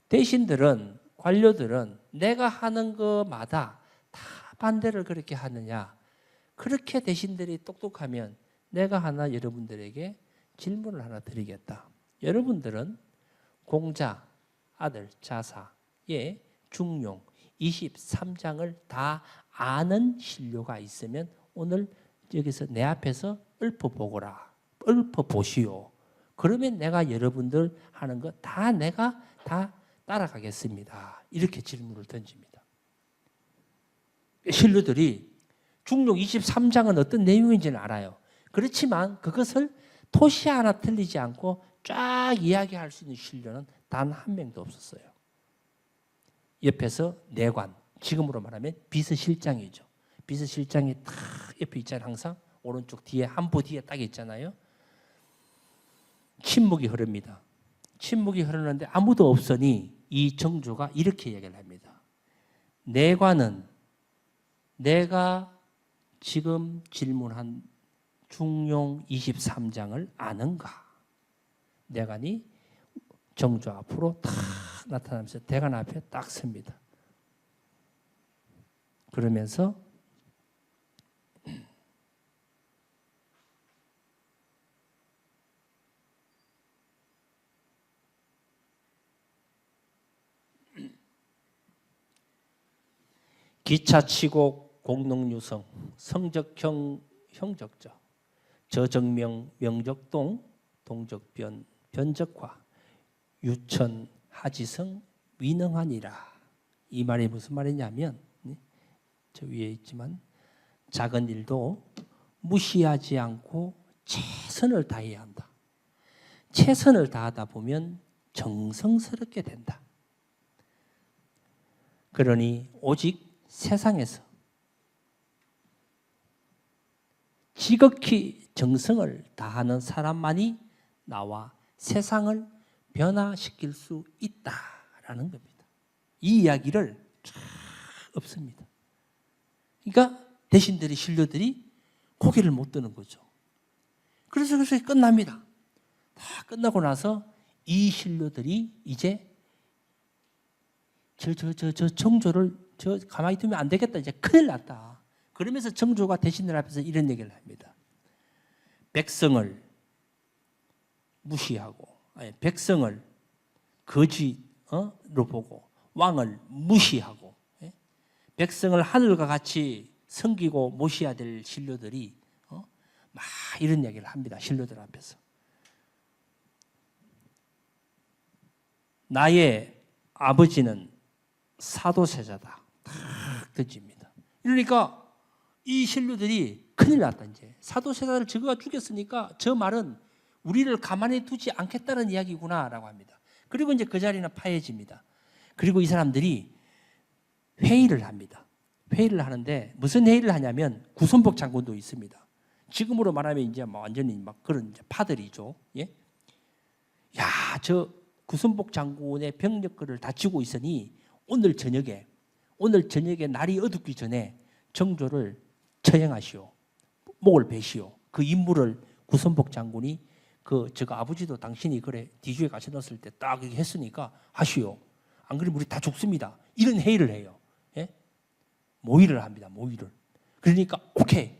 대신들은 관료들은 내가 하는 것마다 다 반대를 그렇게 하느냐? 그렇게 대신들이 똑똑하면 내가 하나 여러분들에게 질문을 하나 드리겠다. 여러분들은 공자, 아들, 자사의 중용 23장을 다 아는 신료가 있으면 오늘 여기서 내 앞에서 읊어보거라. 읊어보시오. 그러면 내가 여러분들 하는 거 다 내가 다 따라가겠습니다. 이렇게 질문을 던집니다. 신료들이 중록 23장은 어떤 내용인지는 알아요. 그렇지만 그것을 토시 하나 틀리지 않고 쫙 이야기할 수 있는 신료는 단 한 명도 없었어요. 옆에서 내관, 지금으로 말하면 비서실장이죠. 비서실장이 딱 옆에 있잖아요. 항상 오른쪽 뒤에 한보 뒤에 딱 있잖아요. 침묵이 흐릅니다. 침묵이 흐르는데 아무도 없으니 이 정조가 이렇게 얘기를 합니다. 내관은 내가 지금 질문한 중용 23장을 아는가? 내관이 정조 앞으로 탁 나타나면서 대관 앞에 딱 섭니다. 그러면서 기차치곡 공농유성 성적형 형적적 저정명 명적동 동적변 변적화 유천 하지성 위능하니라. 이 말이 무슨 말이냐면 저 위에 있지만 작은 일도 무시하지 않고 최선을 다해야 한다. 최선을 다하다 보면 정성스럽게 된다. 그러니 오직 세상에서 지극히 정성을 다하는 사람만이 나와 세상을 변화시킬 수 있다라는 겁니다. 이 이야기를 없습니다. 그러니까 대신들이 신료들이 고개를 못 드는 거죠. 그래서 끝납니다. 다 끝나고 나서 이 신료들이 이제 저 정조를 가만히 두면 안 되겠다. 이제 큰일 났다. 그러면서 정조가 대신들 앞에서 이런 얘기를 합니다. 백성을 무시하고 백성을 거지로 보고 왕을 무시하고 백성을 하늘과 같이 섬기고 모셔야 될 신료들이 막 이런 얘기를 합니다. 신료들 앞에서. 나의 아버지는 사도세자다. 탁 던집니다. 이러니까 이 신료들이 큰일 났다. 이제 사도세자를 저거가 죽였으니까 저 말은 우리를 가만히 두지 않겠다는 이야기구나라고 합니다. 그리고 이제 그 자리는 파해집니다. 그리고 이 사람들이 회의를 합니다. 회의를 하는데 무슨 회의를 하냐면 구손복 장군도 있습니다. 지금으로 말하면 이제 완전히 막 그런 이제 파들이죠. 예? 야, 저 구손복 장군의 병력들을 다치고 있으니 오늘 저녁에 날이 어둡기 전에 정조를 처형하시오. 목을 베시오. 그 임무를 구손복 장군이 저거 아버지도 당신이 그래 뒤주에 같이 넣었을 때 딱 이렇게 했으니까 하시오. 안 그러면 우리 다 죽습니다. 이런 회의를 해요. 예? 모의를 합니다. 모의를. 그러니까 오케이.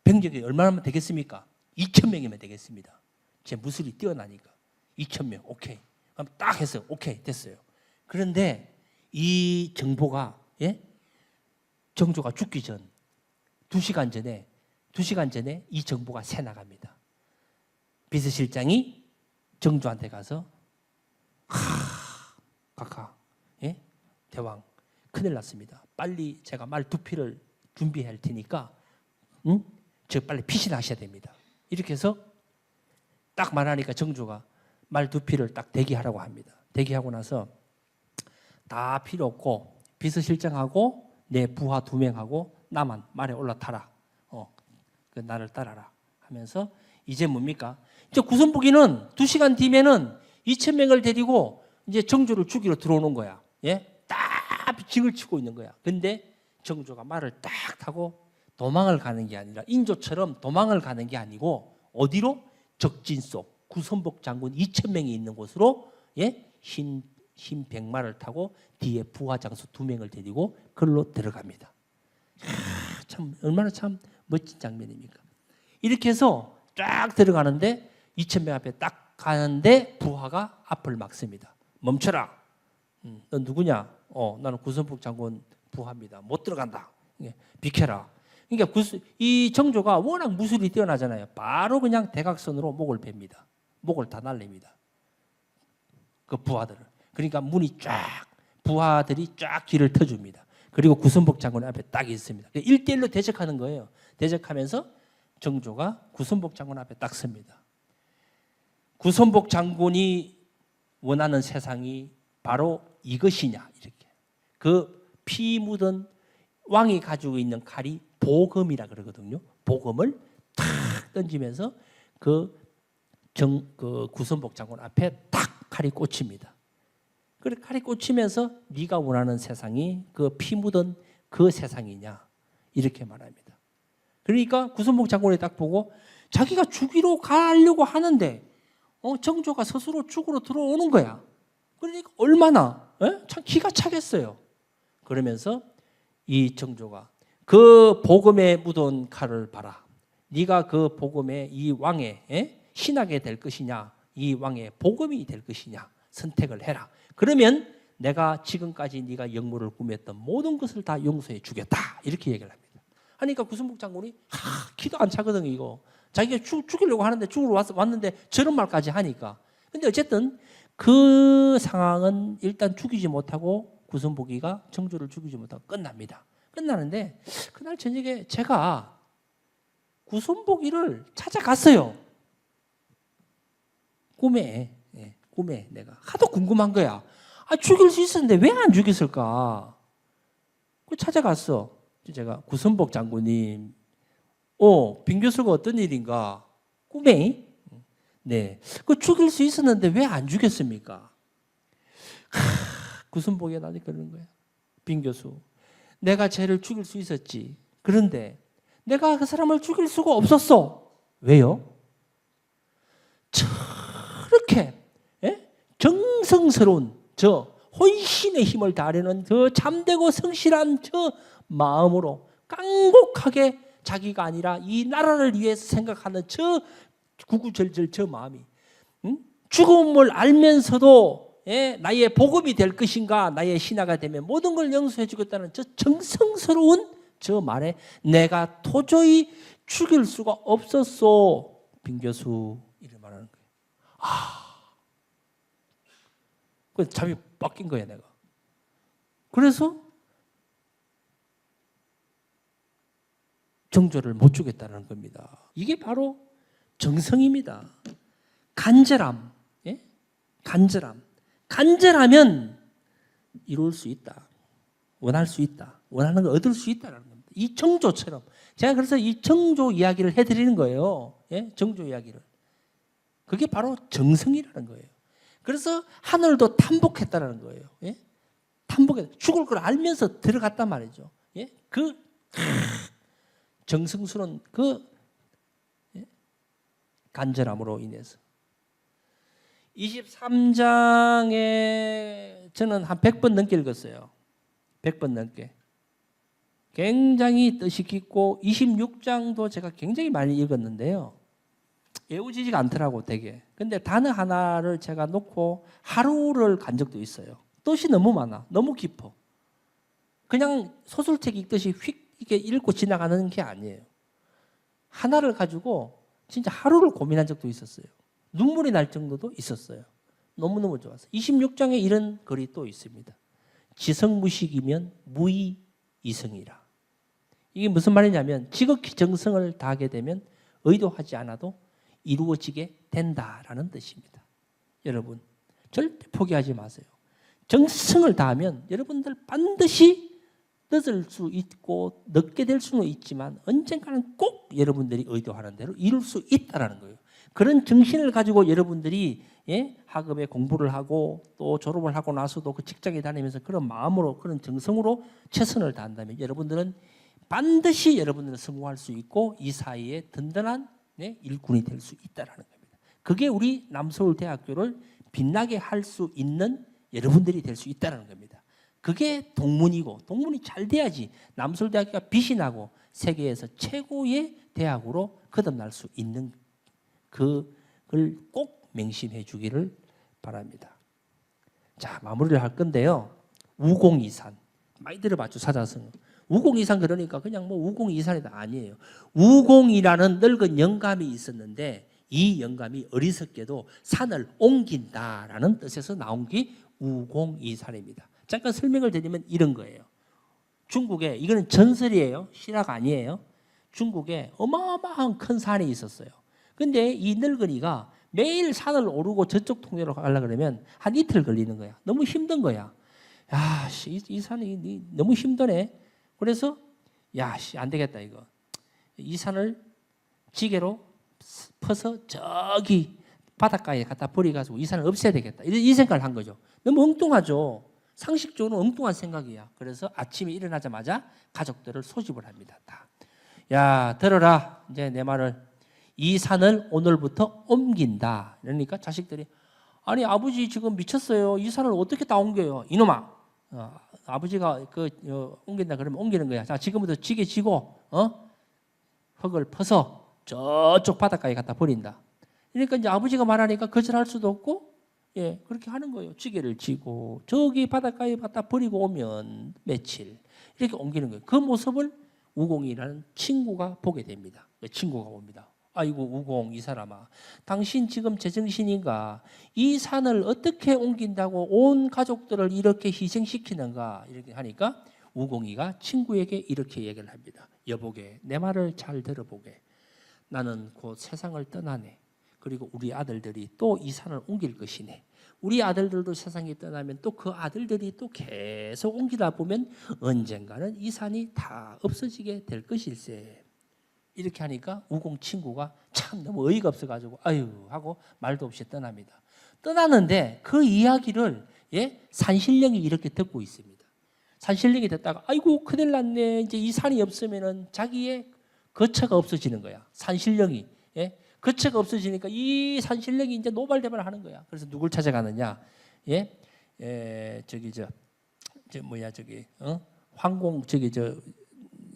병력이 얼마나 되겠습니까? 2,000명이면 되겠습니다. 제 무술이 뛰어나니까 2,000명. 오케이. 그럼 딱 했어요. 오케이 됐어요. 그런데 이 정보가 정조가 죽기 전 2시간 전에 이 정보가 새 나갑니다. 비서실장이 정조한테 가서 각하 대왕 큰일 났습니다. 빨리 제가 말 두피를 준비할 테니까 저 빨리 피신하셔야 됩니다. 이렇게 해서 딱 말하니까 정조가 말 두피를 딱 대기하라고 합니다. 대기하고 나서 다 필요 없고 비서실장하고 내 부하 2명하고 나만 말에 올라타라. 그 나를 따라라 하면서 이제 뭡니까? 이제 구손복이는 2시간 뒤면은 2,000명을 데리고 이제 정조를 죽이러 들어오는 거야. 예? 딱 징을 치고 있는 거야. 근데 정조가 말을 딱 타고 도망을 가는 게 아니라 인조처럼 도망을 가는 게 아니고 어디로? 적진 속 구손복 장군 2,000명이 있는 곳으로 흰 백마를 타고 뒤에 부하 장수 2명을 데리고 글로 들어갑니다. 참 얼마나 참 멋진 장면입니까? 이렇게 해서 쫙 들어가는데 2,000명 앞에 딱 가는데 부하가 앞을 막습니다. 멈춰라. 넌 누구냐? 나는 구손복 장군 부하입니다. 못 들어간다. 예, 비켜라. 그러니까 이 정조가 워낙 무술이 뛰어나잖아요. 바로 그냥 대각선으로 목을 팹니다. 목을 다 날립니다. 그 부하들을. 그러니까 문이 쫙 부하들이 쫙 길을 터줍니다. 그리고 구순복 장군 앞에 딱 있습니다. 1대1로 대적하는 거예요. 대적하면서 정조가 구순복 장군 앞에 딱 섭니다. 구순복 장군이 원하는 세상이 바로 이것이냐 이렇게. 그 피 묻은 왕이 가지고 있는 칼이 보검이라 그러거든요. 보검을 탁 던지면서 그 구순복 장군 앞에 탁 칼이 꽂힙니다. 그래 칼이 꽂히면서 네가 원하는 세상이 그 피 묻은 그 세상이냐 이렇게 말합니다. 그러니까 구순복 장군이 딱 보고 자기가 죽이러 가려고 하는데 정조가 스스로 죽으러 들어오는 거야. 그러니까 얼마나 참 기가 차겠어요. 그러면서 이 정조가 그 복음에 묻은 칼을 봐라. 네가 그 복음에 이 왕의 신하게 될 것이냐 이 왕의 복음이 될 것이냐 선택을 해라. 그러면 내가 지금까지 네가 역무를 꾸몄던 모든 것을 다 용서해 주겠다. 이렇게 얘기를 합니다. 하니까 구순복 장군이 기도 안 차거든요. 이거 자기가 죽이려고 하는데 죽으러 왔는데 저런 말까지 하니까. 근데 어쨌든 그 상황은 일단 죽이지 못하고 구순복이가 정조를 죽이지 못하고 끝납니다. 끝나는데 그날 저녁에 제가 구순복이를 찾아갔어요. 꿈에 내가 하도 궁금한 거야. 죽일 수 있었는데 왜 안 죽였을까? 그 찾아갔어. 제가 구순복 장군님, 빈 교수가 어떤 일인가? 꿈에? 네. 그 죽일 수 있었는데 왜 안 죽였습니까? 구순복이 나한테 그러는 거야. 빈 교수. 내가 쟤를 죽일 수 있었지. 그런데 내가 그 사람을 죽일 수가 없었어. 왜요? 저렇게 정성스러운 저 혼신의 힘을 다하려는 저 참되고 성실한 저 마음으로 깡곡하게 자기가 아니라 이 나라를 위해서 생각하는 저 구구절절 저 마음이 죽음을 알면서도 나의 복음이 될 것인가 나의 신하가 되면 모든 걸 용서해 주겠다는 저 정성스러운 저 말에 내가 도저히 죽일 수가 없었어. 빈 교수 이런 말하는 거예요. 그 잠이 빡긴 거야 내가. 그래서 정조를 못 주겠다는 겁니다. 이게 바로 정성입니다. 간절함, 간절하면 이룰 수 있다. 원할 수 있다. 원하는 걸 얻을 수 있다는 겁니다. 이 정조처럼 제가 그래서 이 정조 이야기를 해드리는 거예요. 정조 이야기를. 그게 바로 정성이라는 거예요. 그래서 하늘도 탐복했다는 거예요. 탐복해 죽을 걸 알면서 들어갔단 말이죠. 그 정성스러운 그 간절함으로 인해서 23장에 저는 한 100번 넘게 읽었어요. 100번 넘게. 굉장히 뜻이 깊고 26장도 제가 굉장히 많이 읽었는데요. 외우지지가 않더라고 되게. 근데 단어 하나를 제가 놓고 하루를 간 적도 있어요. 뜻이 너무 많아. 너무 깊어. 그냥 소설책 읽듯이 휙 이렇게 읽고 지나가는 게 아니에요. 하나를 가지고 진짜 하루를 고민한 적도 있었어요. 눈물이 날 정도도 있었어요. 너무너무 좋았어요. 26장에 이런 글이 또 있습니다. 지성무식이면 무의이성이라. 이게 무슨 말이냐면 지극히 정성을 다하게 되면 의도하지 않아도 이루어지게 된다라는 뜻입니다. 여러분 절대 포기하지 마세요. 정성을 다하면 여러분들 반드시 늦을 수 있고 늦게 될 수는 있지만 언젠가는 꼭 여러분들이 의도하는 대로 이룰 수 있다는 거예요. 그런 정신을 가지고 여러분들이 학업에 공부를 하고 또 졸업을 하고 나서도 그 직장에 다니면서 그런 마음으로 그런 정성으로 최선을 다한다면 여러분들은 반드시 여러분들은 성공할 수 있고 이 사이에 든든한 일꾼이 될 수 있다는 겁니다. 그게 우리 남서울대학교를 빛나게 할 수 있는 여러분들이 될 수 있다는 겁니다. 그게 동문이고 동문이 잘 돼야지 남서울대학교가 빛이 나고 세계에서 최고의 대학으로 거듭날 수 있는 그걸 꼭 맹심해 주기를 바랍니다. 자, 마무리를 할 건데요. 우공이산 많이 들어봤죠. 사자성. 우공이산 그러니까 그냥 뭐 우공이산이다 아니에요. 우공이라는 늙은 영감이 있었는데 이 영감이 어리석게도 산을 옮긴다라는 뜻에서 나온 게 우공이산입니다. 잠깐 설명을 드리면 이런 거예요. 중국에 이거는 전설이에요. 실화가 아니에요. 중국에 어마어마한 큰 산이 있었어요. 근데 이 늙은이가 매일 산을 오르고 저쪽 통로로 가려고 그러면 한 이틀 걸리는 거야. 너무 힘든 거야. 야, 이 산이 너무 힘드네. 그래서 야, 안 되겠다 이거. 이 산을 지게로 퍼서 저기 바닷가에 갖다 버려가지고 이 산을 없애야 되겠다. 이 생각을 한 거죠. 너무 엉뚱하죠. 상식적으로 엉뚱한 생각이야. 그래서 아침에 일어나자마자 가족들을 소집을 합니다. 다. 야, 들어라. 이제 내 말을. 이 산을 오늘부터 옮긴다. 그러니까 자식들이 아니 아버지 지금 미쳤어요. 이 산을 어떻게 다 옮겨요? 이놈아. 아버지가 옮긴다 그러면 옮기는 거야. 자, 지금부터 지게 지고 흙을 퍼서 저쪽 바닷가에 갖다 버린다. 그러니까 이제 아버지가 말하니까 거절할 수도 없고 예, 그렇게 하는 거예요. 지게를 지고 저기 바닷가에 갖다 버리고 오면 며칠 이렇게 옮기는 거예요. 그 모습을 우공이라는 친구가 보게 됩니다. 그 친구가 옵니다. 아이고 우공 이 사람아, 당신 지금 제정신인가? 이 산을 어떻게 옮긴다고 온 가족들을 이렇게 희생시키는가? 이렇게 하니까 우공이가 친구에게 이렇게 얘기를 합니다. 여보게, 내 말을 잘 들어보게. 나는 곧 세상을 떠나네. 그리고 우리 아들들이 또 이 산을 옮길 것이네. 우리 아들들도 세상에 떠나면 또 그 아들들이 또 계속 옮기다 보면 언젠가는 이 산이 다 없어지게 될 것일세. 이렇게 하니까 우공 친구가 참 너무 어이가 없어가지고 아유 하고 말도 없이 떠납니다. 떠나는데 그 이야기를 산신령이 이렇게 듣고 있습니다. 산신령이 듣다가 아이고 큰일 났네. 이제 이 산이 없으면은 자기의 거처가 없어지는 거야. 산신령이 거처가 없어지니까 이 산신령이 이제 노발대발 하는 거야. 그래서 누굴 찾아가느냐? 저기 황공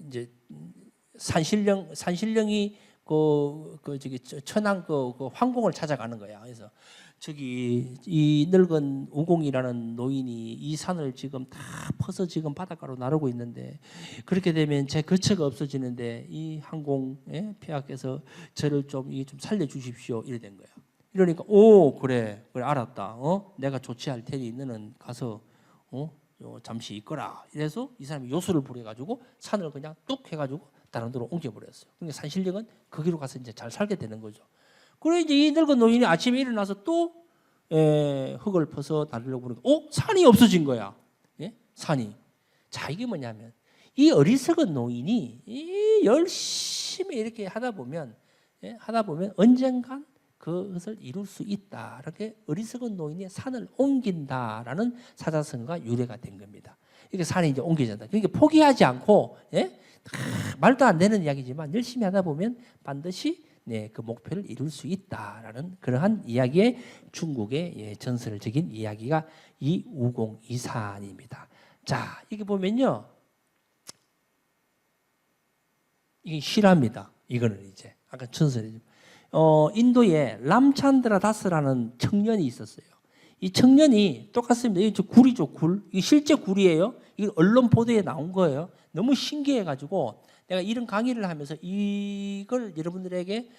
이제 산신령이 저기 천왕 그 황공을 찾아가는 거야. 그래서 저기 이 늙은 우공이라는 노인이 이 산을 지금 다 퍼서 지금 바닷가로 나르고 있는데 그렇게 되면 제 거처가 없어지는데 이 황공 폐하께서 저를 좀 살려 주십시오. 이래 된 거야. 이러니까 오 그래 알았다. 내가 조치할 테니 너는 가서 잠시 있거라. 이래서 이 사람이 요술을 부려가지고 산을 그냥 뚝 해가지고 다른 데로 옮겨버렸어요. 그러니까 산신령은 거기로 가서 이제 잘 살게 되는 거죠. 그래 이제 이 늙은 노인이 아침에 일어나서 또 흙을 퍼서 나르려고 보니까 산이 없어진 거야. 산이. 자, 이게 뭐냐면 이 어리석은 노인이 열심히 이렇게 하다 보면 언젠간 그것을 이룰 수 있다. 이렇게 어리석은 노인이 산을 옮긴다라는 사자성어가 유래가 된 겁니다. 이게 산이 이제 옮겨진다. 그러니까 포기하지 않고 말도 안 되는 이야기지만 열심히 하다 보면 반드시 그 목표를 이룰 수 있다라는 그러한 이야기의 중국의 전설적인 이야기가 이 우공이산입니다. 자, 이게 보면요, 이게 실화입니다. 이거는 이제 아까 전설이죠. 인도에 람찬드라 다스라는 청년이 있었어요. 이 청년이 똑같습니다. 이게 굴이죠, 굴. 이게 실제 굴이에요. 이게 언론 보도에 나온 거예요. 너무 신기해가지고 내가 이런 강의를 하면서 이걸 여러분들에게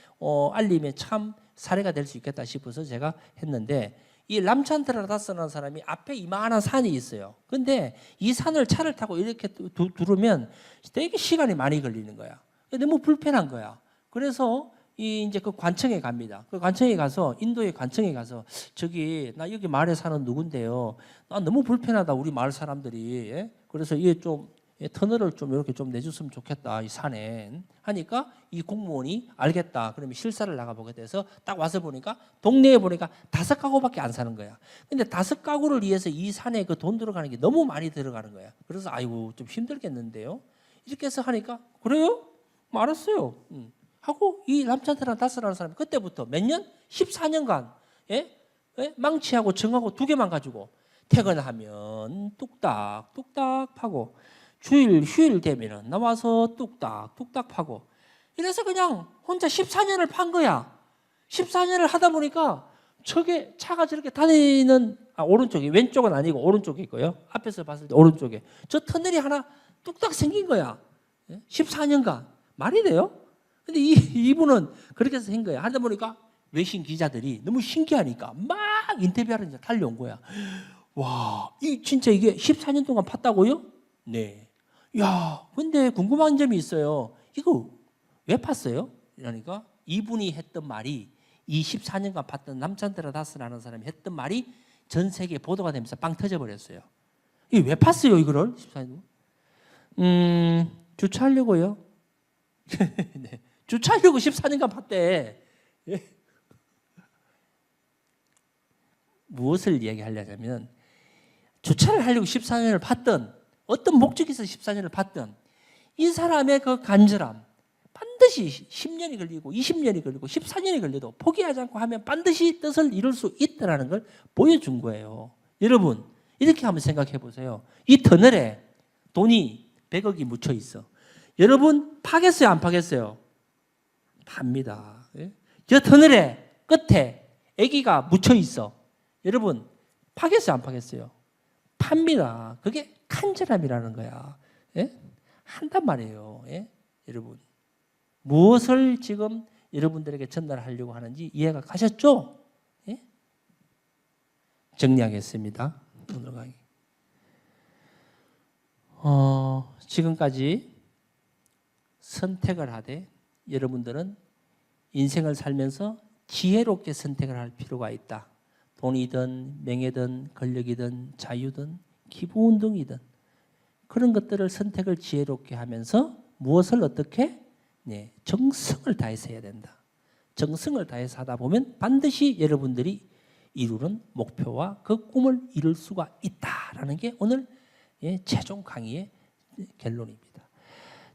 알리면 참 사례가 될 수 있겠다 싶어서 제가 했는데 이 람찬드라 다스라는 사람이 앞에 이만한 산이 있어요. 근데 이 산을 차를 타고 이렇게 두르면 되게 시간이 많이 걸리는 거야. 너무 불편한 거야. 그래서 이제 그 관청에 갑니다. 그 관청에 가서 인도의 관청에 가서 저기 나 여기 마을에 사는 누군데요. 나 너무 불편하다 우리 마을 사람들이. 그래서 이게 좀 터널을 좀 이렇게 좀 내줬으면 좋겠다 이 산에 하니까 이 공무원이 알겠다. 그러면 실사를 나가 보게 돼서 딱 와서 보니까 동네에 보니까 5가구밖에 안 사는 거야. 근데 5가구를 위해서 이 산에 그 돈 들어가는 게 너무 많이 들어가는 거야. 그래서 아이고 좀 힘들겠는데요. 이렇게 해서 하니까 그래요? 뭐 알았어요. 하고 이 람찬드라 다스라는 사람이 그때부터 몇 년? 14년간 망치하고 정하고 2개만 가지고 퇴근하면 뚝딱 뚝딱 파고 휴일 되면은 나와서 뚝딱 뚝딱 파고 이래서 그냥 혼자 14년을 판 거야. 14년을 하다 보니까 저게 차가 저렇게 다니는 오른쪽이 왼쪽은 아니고 오른쪽에 있고요. 앞에서 봤을 때 오른쪽에 저 터널이 하나 뚝딱 생긴 거야. 14년간. 말이 돼요? 근데 이분은 그렇게 해서 한 거야. 하다 보니까 외신 기자들이 너무 신기하니까 막 인터뷰하러 이제 달려온 거야. 와, 진짜 이게 14년 동안 팠다고요? 네. 야, 근데 궁금한 점이 있어요. 이거 왜 팠어요? 이러니까 이분이 했던 말이 이 14년간 팠던 남찬테라 다스라는 사람이 했던 말이 전 세계에 보도가 되면서 빵 터져버렸어요. 이게 왜 팠어요, 이거를? 14년? 주차하려고요. 네. 주차하려고 14년간 팠대. 예. 무엇을 이야기하려면 주차를 하려고 14년을 팠던 어떤 목적이 있어서 14년을 팠던 이 사람의 그 간절함 반드시 10년이 걸리고 20년이 걸리고 14년이 걸려도 포기하지 않고 하면 반드시 뜻을 이룰 수 있다는 걸 보여준 거예요. 여러분 이렇게 한번 생각해 보세요. 이 터널에 돈이 100억이 묻혀 있어. 여러분 파겠어요 안 파겠어요? 팝니다. 저 터널에 끝에 아기가 묻혀 있어. 여러분 파겠어요 안 파겠어요? 팝니다. 그게 간절함이라는 거야. 예? 한단 말이에요. 예? 여러분 무엇을 지금 여러분들에게 전달하려고 하는지 이해가 가셨죠? 예? 정리하겠습니다. 오늘 강의. 지금까지 선택을 하되 여러분들은 인생을 살면서 지혜롭게 선택을 할 필요가 있다. 돈이든 명예든 권력이든 자유든 기분 등이든 그런 것들을 선택을 지혜롭게 하면서 무엇을 어떻게? 네, 정성을 다해서 해야 된다. 정성을 다해서 하다 보면 반드시 여러분들이 이루는 목표와 그 꿈을 이룰 수가 있다라는 게 오늘 최종 강의의 결론입니다.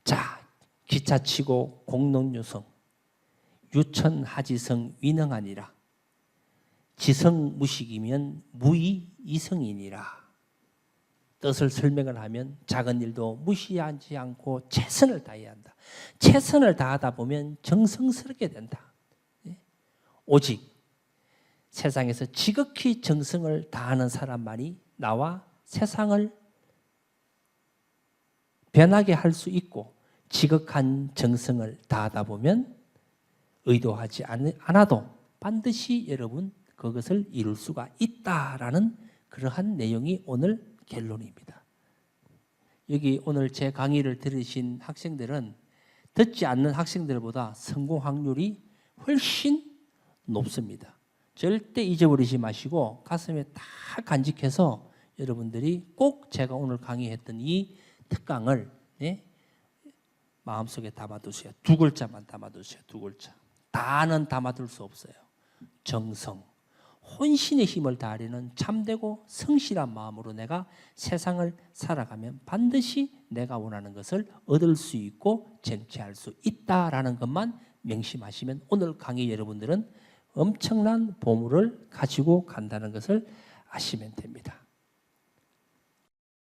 자, 기차치고 공농유성, 유천하지성 위능하니라. 지성무식이면 무의이성이니라. 뜻을 설명을 하면 작은 일도 무시하지 않고 최선을 다해야 한다. 최선을 다하다 보면 정성스럽게 된다. 오직 세상에서 지극히 정성을 다하는 사람만이 나와 세상을 변하게 할 수 있고 지극한 정성을 다하다 보면 의도하지 않아도 반드시 여러분 그것을 이룰 수가 있다라는 그러한 내용이 오늘 결론입니다. 여기 오늘 제 강의를 들으신 학생들은 듣지 않는 학생들보다 성공 확률이 훨씬 높습니다. 절대 잊어버리지 마시고 가슴에 다 간직해서 여러분들이 꼭 제가 오늘 강의했던 이 특강을 마음속에 담아두세요. 두 글자만 담아두세요. 두 글자. 다는 담아둘 수 없어요. 정성. 혼신의 힘을 다하려는 참되고 성실한 마음으로 내가 세상을 살아가면 반드시 내가 원하는 것을 얻을 수 있고 쟁취할 수 있다라는 것만 명심하시면 오늘 강의 여러분들은 엄청난 보물을 가지고 간다는 것을 아시면 됩니다.